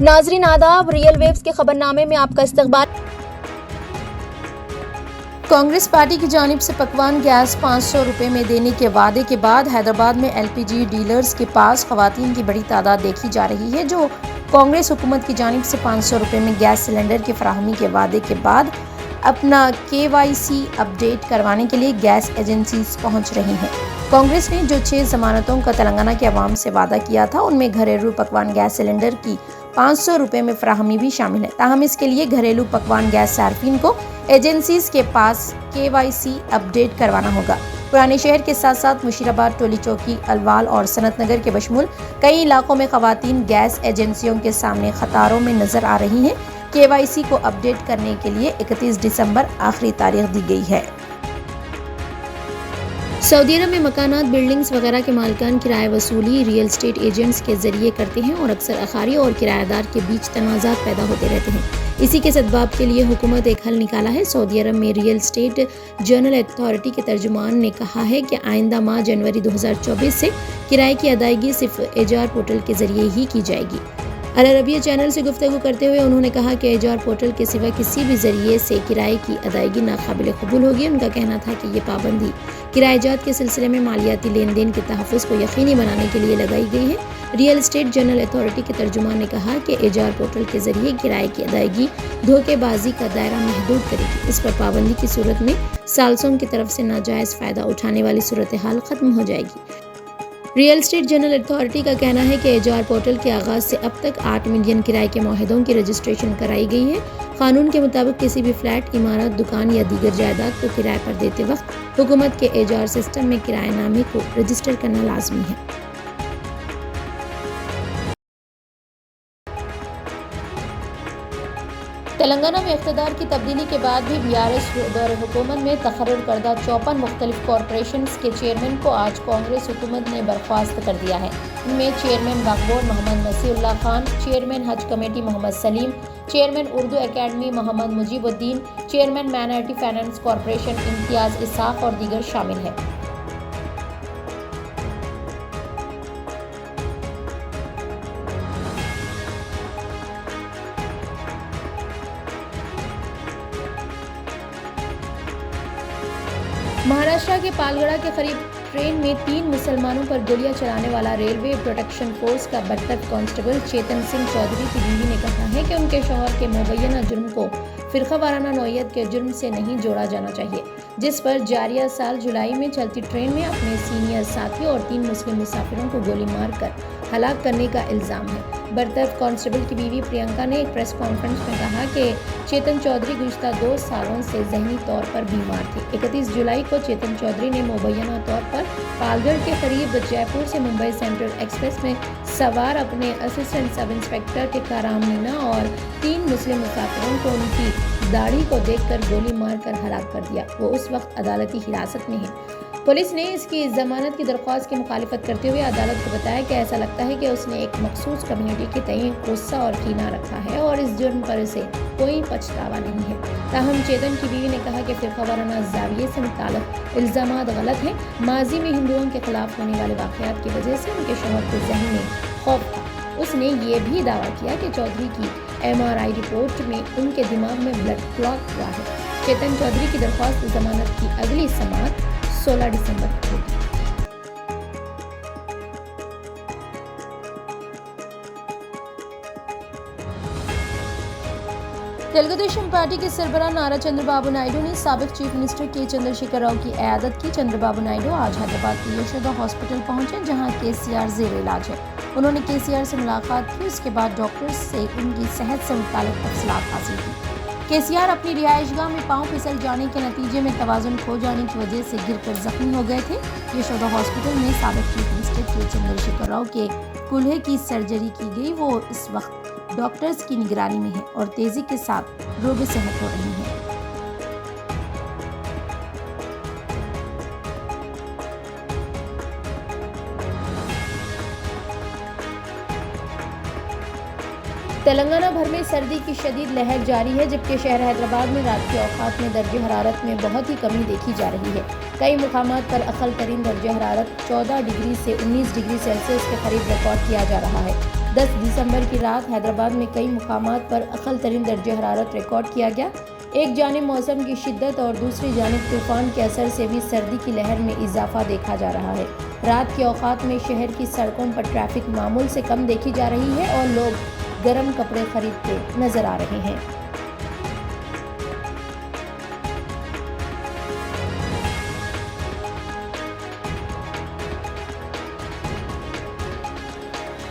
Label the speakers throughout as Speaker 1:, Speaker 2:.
Speaker 1: नाजरीन आदाब, real waves के खबरनामे में आपका इस्तकबाल। कांग्रेस पार्टी की जानिब से पकवान गैस 500 रुपए में देने के वादे के बाद हैदराबाद में LPG डीलर्स के पास खवातीन की बड़ी तादाद देखी जा रही है, जो कांग्रेस हुकूमत की जानिब से 500 रुपए में गैस सिलेंडर की फराहमी के वादे के बाद अपना KYC अपडेट करवाने के लिए गैस एजेंसीज पहुंच रही हैं। कांग्रेस ने जो 6 जमानतों का तेलंगाना के अवाम से वादा किया था, उनमें घरेलू पकवान गैस सिलेंडर की 500 रुपए में फराहमी भी शामिल है। ताहम इसके लिए घरेलू पकवान गैस सार्फिन को एजेंसीज के पास KYC अपडेट करवाना होगा। पुराने शहर के साथ साथ मुशीराबाद, टोली चौकी, अलवाल और सनत नगर के बशमुल कई इलाकों में खवातीन गैस एजेंसियों के सामने कतारों में नजर आ रही हैं। KYC को अपडेट करने के लिए 31 दिसंबर आखिरी तारीख दी गई है। सऊदी अरब में मकानात, बिल्डिंग्स वगैरह के मालिकान किराए वसूली रियल एस्टेट एजेंट्स के जरिए करते हैं और अक्सर अखारी और किराएदार के बीच तनाज़ात पैदा होते रहते हैं। इसी के सद्बाब के लिए हुकूमत एक हल निकाला है। सऊदी अरब में रियल एस्टेट जनरल अथॉरिटी के तर्जुमान ने कहा है कि आइंदा माह जनवरी 2024 से किराए की अदायगी सिर्फ एजार पोर्टल के जरिए ही की जाएगी। अल अरबिया चैनल से गुफ्तगू करते हुए उन्होंने कहा कि एजार पोर्टल के सिवा किसी भी जरिए से किराए की अदायगी नाकाबिल कबूल होगी। उनका कहना था कि ये पाबंदी किराएजात के सिलसिले में मालियाती लेन देन के तहफ़्फ़ुज़ को यकीनी बनाने के लिए लगाई गई है। रियल एस्टेट जनरल अथॉरिटी के तर्जुमान ने कहा कि एजार पोर्टल के जरिए किराए की अदायगी धोखेबाजी का दायरा महदूद करेगी। इस पर पाबंदी की सूरत में साल्सों की तरफ से नाजायज़ फ़ायदा उठाने वाली सूरत हाल ख़त्म हो जाएगी। रियल एस्टेट जनरल अथॉरिटी का कहना है कि एजार पोर्टल के आगाज़ से अब तक 8 मिलियन किराए के मुआहदों की रजिस्ट्रेशन कराई गई है। कानून के मुताबिक किसी भी फ्लैट, इमारत, दुकान या दीगर जायदाद को किराए पर देते वक्त हुकूमत के एजार सिस्टम में किराएनामे को रजिस्टर करना लाजमी है। तेलंगाना में इख्तिदार की तब्दीली के बाद भी BRS दौर हुकूमत में तकर्रुर करदा 54 मुख्तलिफ कॉरपोरेशंस के चेयरमैन को आज कांग्रेस हुकूमत ने बर्खास्त कर दिया है। इनमें चेयरमैन वक्फ बोर्ड मोहम्मद नसीरुल्लाह खान, चेयरमैन हज committee Mohammed Salim, chairman Urdu academy Mohammed Mujibuddin, chairman minority finance corporation Imtiaz Isaq और दीगर शामिल हैं। महाराष्ट्र के पालगड़ा के करीब ट्रेन में 3 मुसलमानों पर गोलियां चलाने वाला रेलवे प्रोटेक्शन फोर्स का बर्तरफ कांस्टेबल चेतन सिंह चौधरी की बीवी ने कहा है कि उनके शौहर के मुबैना जुर्म को फिरका वाराना नौयत के जुर्म से नहीं जोड़ा जाना चाहिए, जिस पर जारिया साल जुलाई में चलती ट्रेन में अपने सीनियर साथी और 3 मुस्लिम मुसाफिरों को गोली मारकर हलाक करने का इल्ज़ाम है। बर्तरफ कांस्टेबल की बीवी प्रियंका ने एक प्रेस कॉन्फ्रेंस में कहा कि चेतन चौधरी गुज़िश्ता 2 सालों से ज़हनी तौर पर बीमार थे। 31 जुलाई को चेतन चौधरी ने मुबैना तौर पर पालगढ़ के करीब जयपुर से मुंबई सेंट्रल एक्सप्रेस में सवार अपने assistant sub inspector Tikaram Meena और 3 मुस्लिम मुसाफिरों को उनकी दाढ़ी को देखकर गोली मारकर हलाक कर दिया। वो उस वक्त अदालती हिरासत में है। पुलिस ने इसकी जमानत की दरख्वास्त की मुखालिफत करते हुए अदालत को बताया कि ऐसा लगता है कि उसने एक मखसूस कम्युनिटी के तय गुस्सा और कीना रखा है और इस जुर्म पर उसे कोई पछतावा नहीं है। ताहम चेतन की बीवी ने कहा कि फिरका वाराना ज़ाविये से मुताल्लिक़ इल्ज़ामात गलत हैं। माजी में हिंदुओं के खिलाफ होने वाले वाक़यात की वजह से उनके शौहर के ज़हन में खौफ था। उसने ये भी दावा किया कि चौधरी की MRI रिपोर्ट में उनके दिमाग में ब्लड क्लॉट हुआ है। चेतन चौधरी की दरख्वास्त जमानत की अगली समाअत 16 दिसंबर को होगी। तेलुगु देशम पार्टी के सरबराह नारा चंद्रबाबू नायडू ने साबिक चीफ मिनिस्टर के चंद्रशेखर राव की इयादत की। चंद्रबाबू नायडू आज हैदराबाद के यशोदा हॉस्पिटल पहुंचे, जहां KCR जेर इलाज है। उन्होंने KCR से मुलाकात की। उसके बाद डॉक्टर्स से उनकी सेहत से मुताल्लिक़ तफसीलात हासिल की। KCR अपनी रिहाइशगाह में पांव फिसल जाने के नतीजे में तवाज़ुन खो जाने की वजह से गिरकर जख्मी हो गए थे। यशोदा हॉस्पिटल में साबिक चीफ मिनिस्टर के चंद्रशेखर राव के कूल्हे की सर्जरी की गई। वो इस वक्त डॉक्टर्स की निगरानी में है और तेजी के साथ रोग सेहत हो रही है। तेलंगाना भर में सर्दी की शदीद लहर जारी है, जबकि शहर हैदराबाद में रात के औकात में दर्जे हरारत में बहुत ही कमी देखी जा रही है। कई मुकामात पर अक़ल तरीन दर्जे हरारत 14 डिग्री से 19 डिग्री सेल्सियस के करीब रिकॉर्ड किया जा रहा है। 10 दिसंबर की रात हैदराबाद में कई मुकामात पर अक़ल तरीन दर्जे हरारत रिकॉर्ड किया गया। एक जानिब मौसम की शिद्दत और दूसरी जानिब तूफान के असर से भी सर्दी की लहर में इजाफा देखा जा रहा है। रात के औकात में शहर की सड़कों पर ट्रैफिक मामूल से कम देखी जा रही है और लोग गर्म कपड़े खरीदते नजर आ रहे हैं।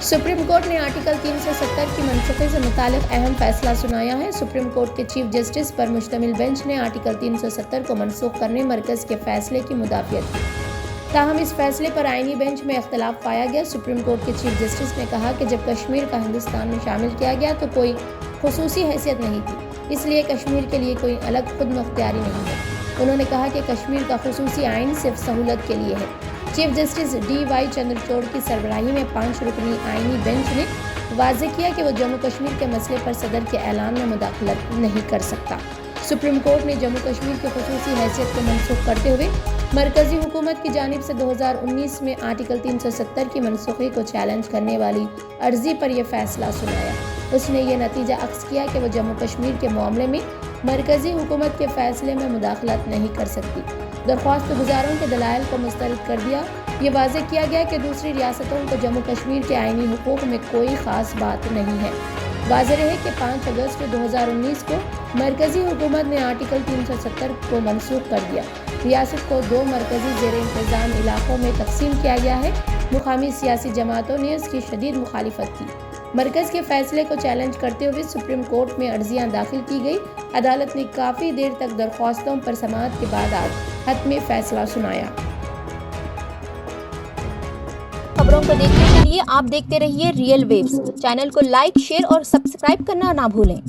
Speaker 1: सुप्रीम कोर्ट ने आर्टिकल 370 की मनसूखी से मुतालिक अहम फैसला सुनाया है। सुप्रीम कोर्ट के चीफ जस्टिस पर मुश्तमिल बेंच ने आर्टिकल 370 को मनसूख करने मरकज़ के फैसले की मुदाफ़ियत की। ताहम इस फैसले पर आईनी बेंच में इख्तलाफ पाया गया। सुप्रीम कोर्ट के चीफ जस्टिस ने कहा कि जब कश्मीर का हिंदुस्तान में शामिल किया गया तो कोई खुसूसी हैसियत नहीं थी, इसलिए कश्मीर के लिए कोई अलग खुद मुख्तियारी नहीं है। उन्होंने कहा कि कश्मीर का खुसूसी आइन सिर्फ सहूलत के लिए है। Chief justice D.Y. चंद्रचूड़ की सरबराही में 5 रुकनी आईनी बेंच ने वाज़ेह किया कि वो जम्मू कश्मीर के मसले पर सदर के ऐलान में मुदाखलत नहीं कर सकता। सुप्रीम कोर्ट ने जम्मू कश्मीर की खुसूसी हैसियत को मनसूख करते हुए मरकज़ी हुकूमत की जानिब से 2019 में आर्टिकल 370 की मनसूखी को चैलेंज करने वाली अर्जी पर यह फैसला सुनाया। उसने ये नतीजा अक्स किया कि वो जम्मू कश्मीर के मामले में मरकज़ी हुकूमत के फैसले में मुदाखलत नहीं कर सकती। दरख्वास्त गुजारों के दलाइल को मुस्तरद कर दिया। ये वाज़ेह किया गया कि दूसरी रियासतों को जम्मू कश्मीर के आईनी हुकूक में कोई ख़ास बात नहीं है। वाज़ेह रहे कि 5 अगस्त 2019 को मरकज़ी हुकूमत ने आर्टिकल 370 को मनसूख कर दिया। रियासत को 2 मरकज़ी ज़ेर इंतज़ाम इलाकों में तकसीम किया गया है। मुकामी सियासी जमातों ने इसकी शदीद मुखालिफत की। मरकज़ के फैसले को चैलेंज करते हुए सुप्रीम कोर्ट में अर्जियां दाखिल की गई। अदालत ने काफ़ी देर तक दरख्वास्तों पर समाअत के बाद आज हतमी फैसला सुनाया।
Speaker 2: खबरों को देखने के लिए आप देखते रहिए रियल वेव्स। चैनल को लाइक, शेयर और सब्सक्राइब करना ना भूलें।